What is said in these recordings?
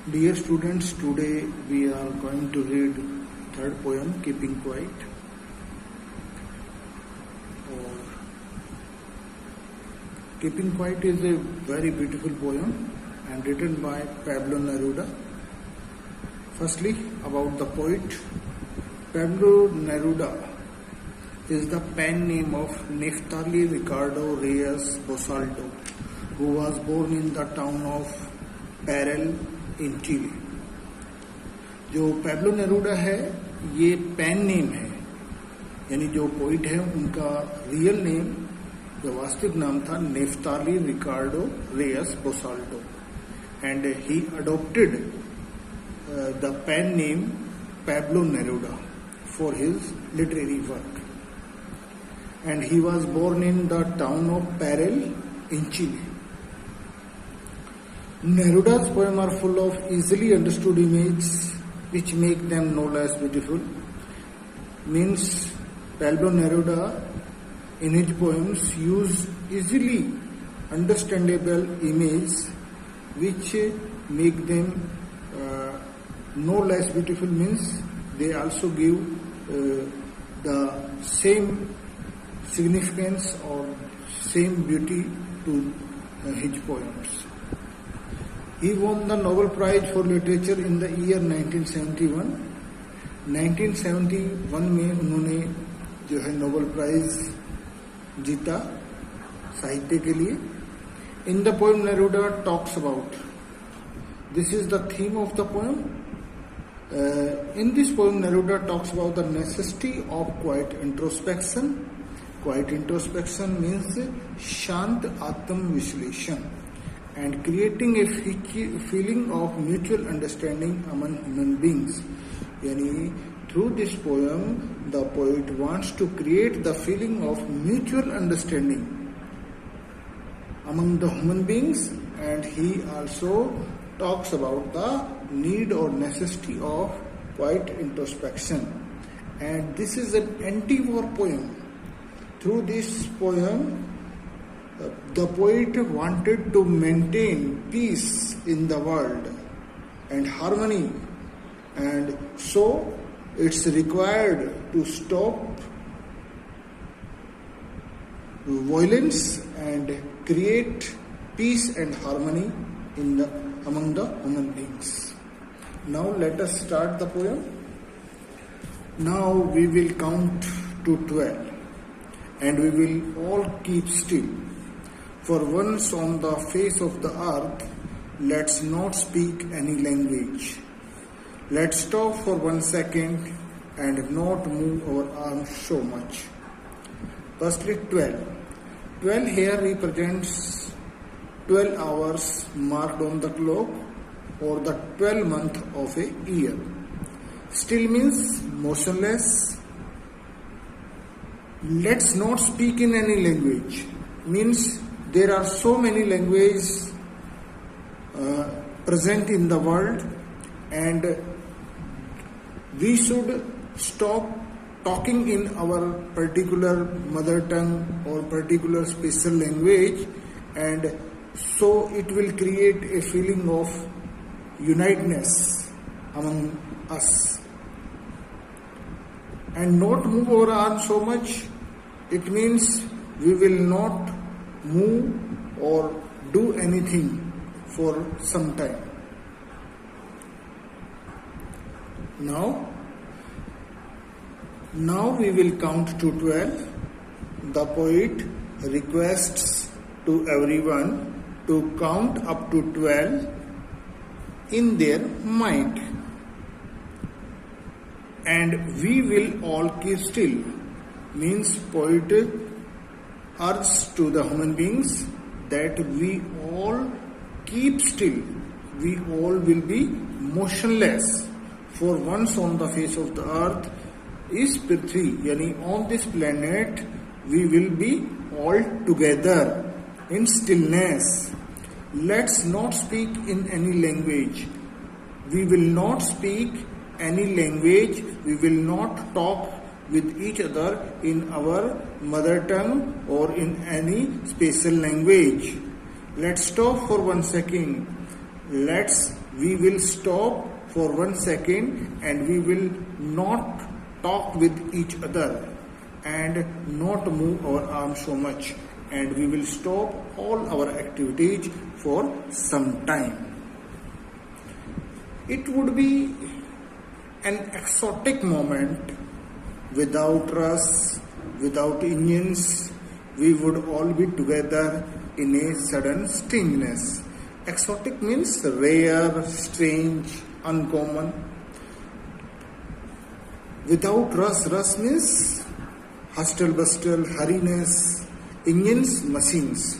Dear students, today we are going to read third poem, Keeping Quiet. Or Keeping Quiet is a very beautiful poem and written by Pablo Neruda. Firstly, about the poet. Pablo Neruda is the pen name of Neftali Ricardo Reyes Bosaldo, who was born in the town of Parel in Chile. जो Pablo Neruda है ये pen name है, यानी जो poet है उनका real name जो वास्तविक नाम था Neftali Ricardo Reyes Basoalto, and he adopted the pen name Pablo Neruda for his literary work, and he was born in the town of Parral in Chile. Neruda's poems are full of easily understood images which make them no less beautiful. Means Pablo Neruda in his poems use easily understandable images which make them no less beautiful, means they also give the same significance or same beauty to his poems. He won the Nobel Prize for Literature in the year 1971. 1971 में उन्होंने जो है Nobel prize जीता साहित्य के लिए. In the poem Neruda talks about, this is the theme of the poem. In this poem Neruda talks about the necessity of quiet introspection. Quiet introspection means शांत आत्म विश्लेषण and creating a feeling of mutual understanding among human beings. Yani, through this poem, the poet wants to create the feeling of mutual understanding among the human beings, and he also talks about the need or necessity of quiet introspection. And this is an anti-war poem. Through this poem, the poet wanted to maintain peace in the world and harmony, and so it's required to stop violence and create peace and harmony among the human beings. Now let us start the poem. Now we will count to 12 and we will all keep still. For once on the face of the earth, let's not speak any language. Let's stop for 1 second and not move our arms so much. Firstly, 12. 12 here represents 12 hours marked on the clock, or the 12 month of a year. Still means motionless. Let's not speak in any language means there are so many languages present in the world, and we should stop talking in our particular mother tongue or particular special language, and so it will create a feeling of uniteness among us. And not move our arms so much, it means we will not move or do anything for some time. Now we will count to 12. The poet requests to everyone to count up to 12 in their mind, and we will all keep still. Means poet urges to the human beings that we all keep still. We all will be motionless. For once on the face of the earth is Prithvi, yani on this planet we will be all together in stillness. Let's not speak in any language. We will not speak any language. We will not talk with each other in our mother tongue or in any special language. Let's stop for 1 second. Let's We will stop for 1 second and we will not talk with each other and not move our arms so much, and we will stop all our activities for some time. It would be an exotic moment. Without us, without engines, we would all be together in a sudden stillness. Exotic means rare, strange, uncommon. Without rush means hustle bustle, hurriness, engines, machines.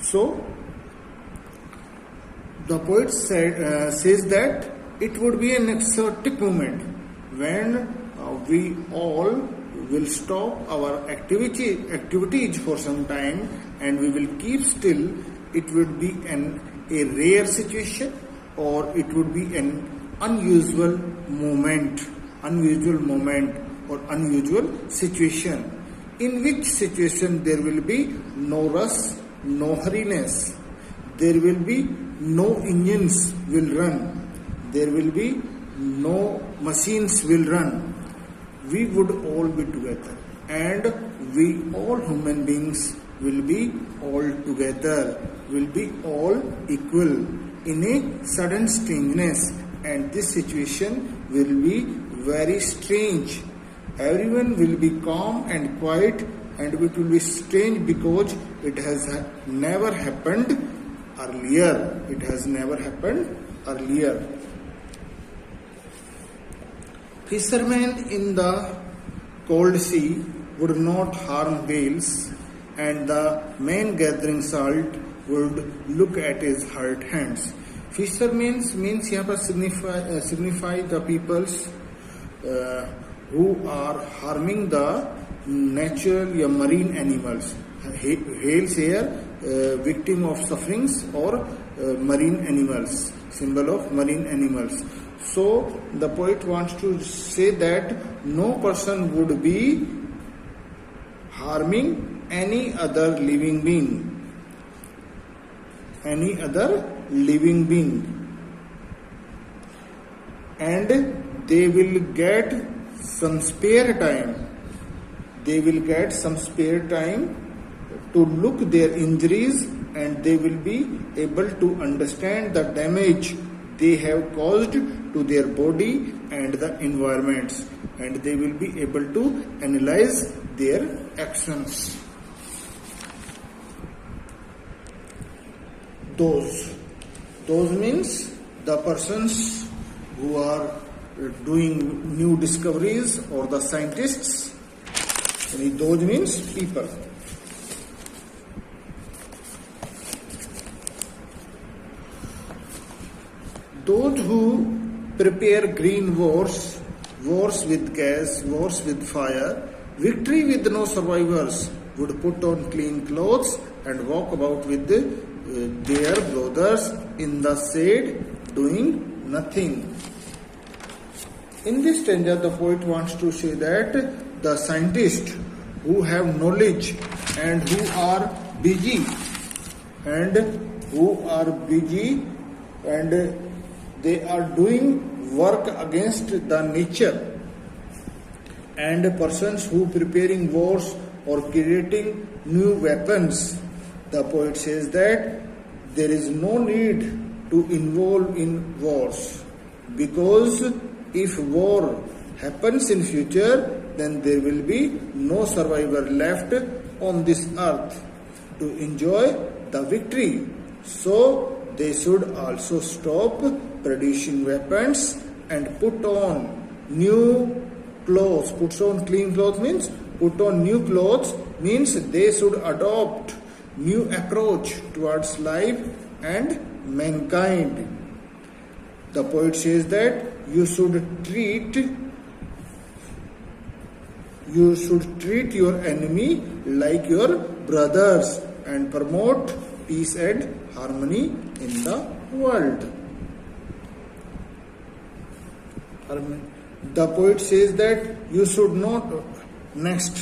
So, the poet says that it would be an exotic moment when we all will stop our activities for some time and we will keep still. It would be a rare situation, or it would be an unusual moment or unusual situation, in which situation there will be no rush, no hurriness, there will be no engines will run, there will be no machines will run. We would all be together, and we all human beings will be all together, will be all equal in a sudden strangeness, and this situation will be very strange. Everyone will be calm and quiet, and it will be strange because it has never happened earlier. It has never happened earlier. Fishermen in the cold sea would not harm whales, and the man gathering salt would look at his hurt hands. Fishermen means यहाँ पर signify the peoples who are harming the natural या marine animals. Whales here victim of sufferings, or marine animals, symbol of marine animals. So the poet wants to say that no person would be harming any other living being. And they will get some spare time. They will get some spare time to look their injuries, and they will be able to understand the damage they have caused to their body and the environments, and they will be able to analyze their actions. Those means the persons who are doing new discoveries, or the scientists. And those means people. Those who prepare green wars with gas, wars with fire, victory with no survivors, would put on clean clothes and walk about with their brothers in the shade, doing nothing. In this stanza, the poet wants to say that the scientists who have knowledge and who are busy and they are doing work against the nature, and persons who preparing wars or creating new weapons, the poet says that there is no need to involve in wars, because if war happens in future, then there will be no survivor left on this earth to enjoy the victory. So they should also stop producing weapons and put on new clothes. Put on clean clothes means put on new clothes, means they should adopt new approach towards life and mankind. The poet says that you should treat your enemy like your brothers and promote peace and harmony in the world. The poet says that you should not, next,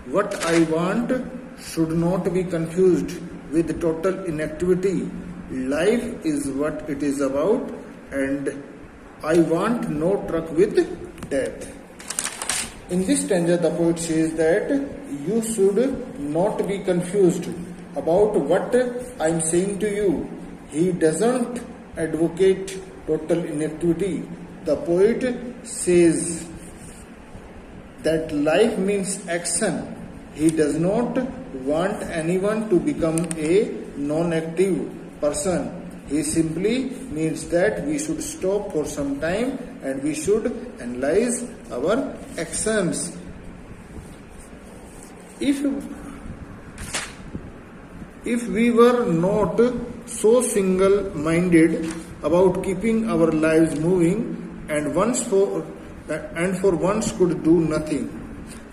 what I want should not be confused with total inactivity life is what it is about, and I want no truck with death. In this stanza, the poet says that you should not be confused about what I am saying to you. He doesn't advocate total inactivity. The poet says that life means action. He does not want anyone to become a non-active person. He simply means that we should stop for some time and we should analyze our actions. If we were not so single-minded about keeping our lives moving and for once could do nothing,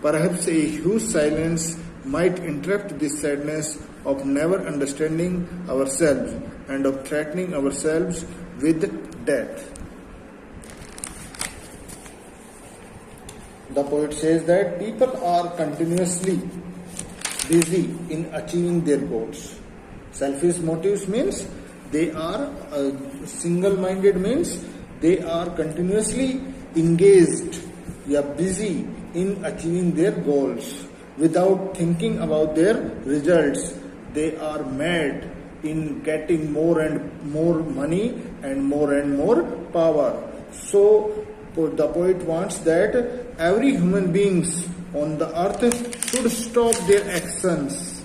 perhaps a huge silence might interrupt this sadness of never understanding ourselves and of threatening ourselves with death. The poet says that people are continuously busy in achieving their goals. Selfish motives means they are single-minded, means they are continuously engaged, busy in achieving their goals without thinking about their results. They are mad in getting more and more money and more power. So the poet wants that every human beings on the earth should stop their actions,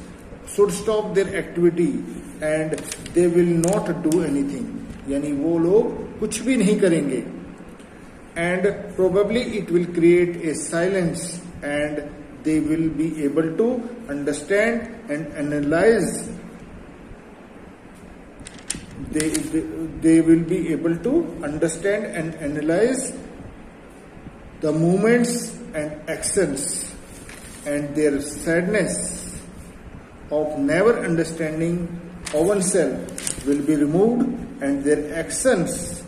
should stop their activity, and they will not do anything. यानी वो लोग कुछ भी नहीं करेंगे. And probably it will create a silence, and they will be able to understand and analyze. They will be able to understand and analyze the movements and actions, and their sadness of never understanding oneself will be removed, and their actions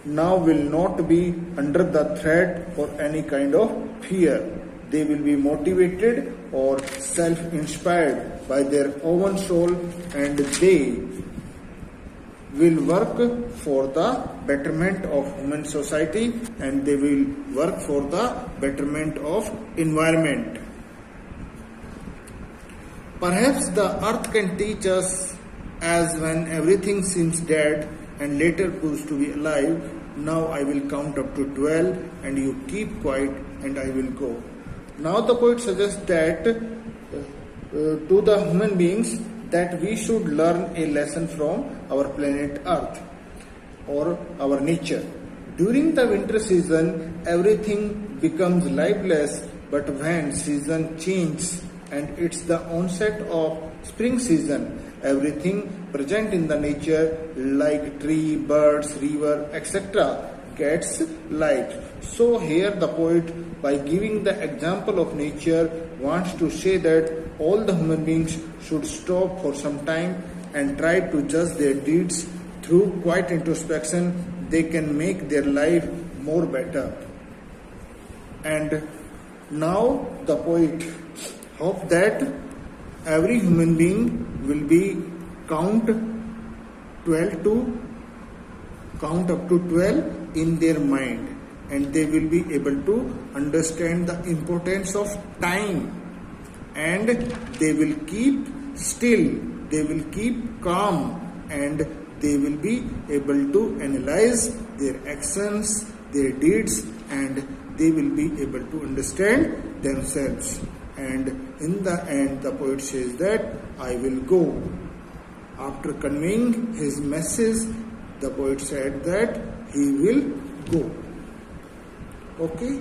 now will not be under the threat or any kind of fear. They will be motivated or self-inspired by their own soul, and they will work for the betterment of human society, and they will work for the betterment of environment. Perhaps the earth can teach us, as when everything seems dead and later proves to be alive. Now I will count up to 12 and you keep quiet and I will go. Now the poet suggests that to the human beings that we should learn a lesson from our planet Earth or our nature. During the winter season, everything becomes lifeless, but when season changes and it's the onset of spring season, everything present in the nature like tree, birds, river, etc. gets light. So here the poet, by giving the example of nature, wants to say that all the human beings should stop for some time and try to judge their deeds. Through quiet introspection, they can make their life more better. And now the poet hopes that every human being will be count up to 12 in their mind, and they will be able to understand the importance of time, and they will keep still, they will keep calm, and they will be able to analyze their actions, their deeds, and they will be able to understand themselves. And in the end, the poet says that I will go. After conveying his message, the poet said that he will go. Okay.